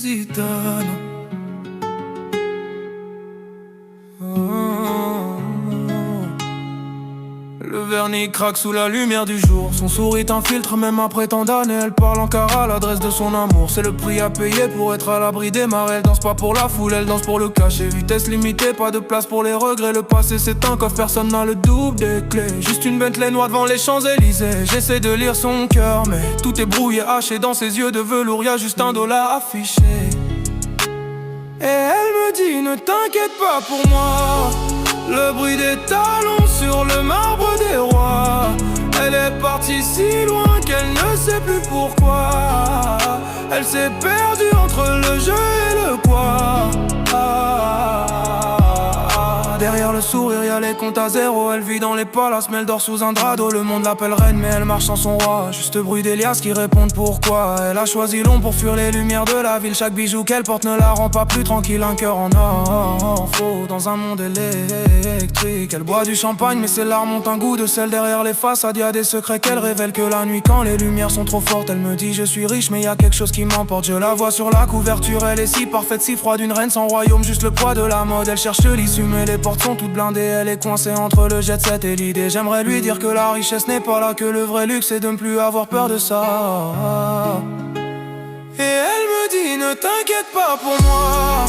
Lusitano. Le vernis craque sous la lumière du jour. Son sourire t'infiltre même après tant d'années. Elle parle en car à l'adresse de son amour. C'est le prix à payer pour être à l'abri des marais. Elle danse pas pour la foule, elle danse pour le cachet. Vitesse limitée, pas de place pour les regrets. Le passé c'est un coffre, personne n'a le double des clés. Juste une Bentley noire devant les Champs-Élysées. J'essaie de lire son cœur mais tout est brouillé, haché. Dans ses yeux de velours, y'a juste $1 affiché. Et elle me dit ne t'inquiète pas pour moi. Le bruit des talons sur le marbre des rois. Elle est partie si loin qu'elle ne sait plus pourquoi. Elle s'est perdue entre le jeu et le quoi. Derrière le sourire y'a les comptes à zéro. Elle vit dans les palaces mais elle dort sous un drap d'eau. Le monde l'appelle reine mais elle marche sans son roi. Juste bruit d'Elias qui répondent pourquoi. Elle a choisi l'ombre pour fuir les lumières de la ville. Chaque bijou qu'elle porte ne la rend pas plus tranquille. Un cœur en or faux dans un monde électrique. Elle boit du champagne mais ses larmes ont un goût de sel. Derrière les façades y'a des secrets qu'elle révèle que la nuit quand les lumières sont trop fortes. Elle me dit je suis riche mais y'a quelque chose qui m'emporte. Je la vois sur la couverture, elle est si parfaite, si froide. Une reine sans royaume, juste le poids de la mode. Elle cherche l'issue mais les portes sont toutes blindées. Elle est coincée entre le jet set et l'idée. J'aimerais lui dire que la richesse n'est pas là, que le vrai luxe c'est de ne plus avoir peur de ça. Et elle me dit ne t'inquiète pas pour moi.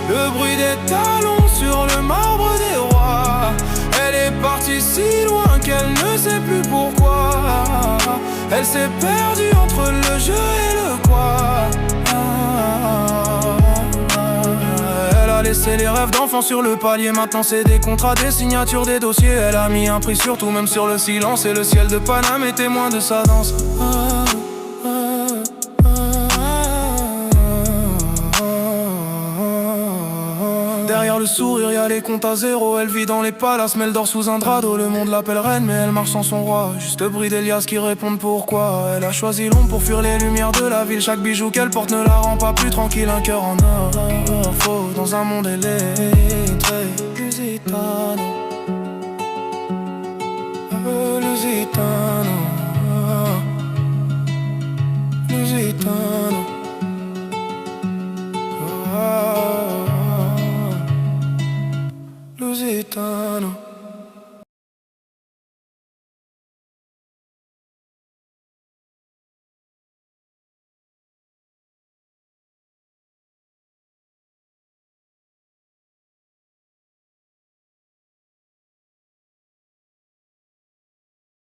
Le bruit des talons sur le marbre des rois. Elle est partie si loin qu'elle ne sait plus pourquoi. Elle s'est perdue entre le jeu et le quoi. Laisser les rêves d'enfant sur le palier. Maintenant c'est des contrats, des signatures, des dossiers. Elle a mis un prix sur tout, même sur le silence. Et le ciel de Paname est témoin de sa danse. Derrière le sourire y'a les comptes à zéro. Elle vit dans les palaces mais elle dort sous un drap d'eau. Le monde l'appelle reine mais elle marche sans son roi. Juste bruit d'Elias qui répondent pourquoi. Elle a choisi l'ombre pour fuir les lumières de la ville. Chaque bijou qu'elle porte ne la rend pas plus tranquille. Un cœur en or faux dans un monde électrique. Lusitano, Lusitano.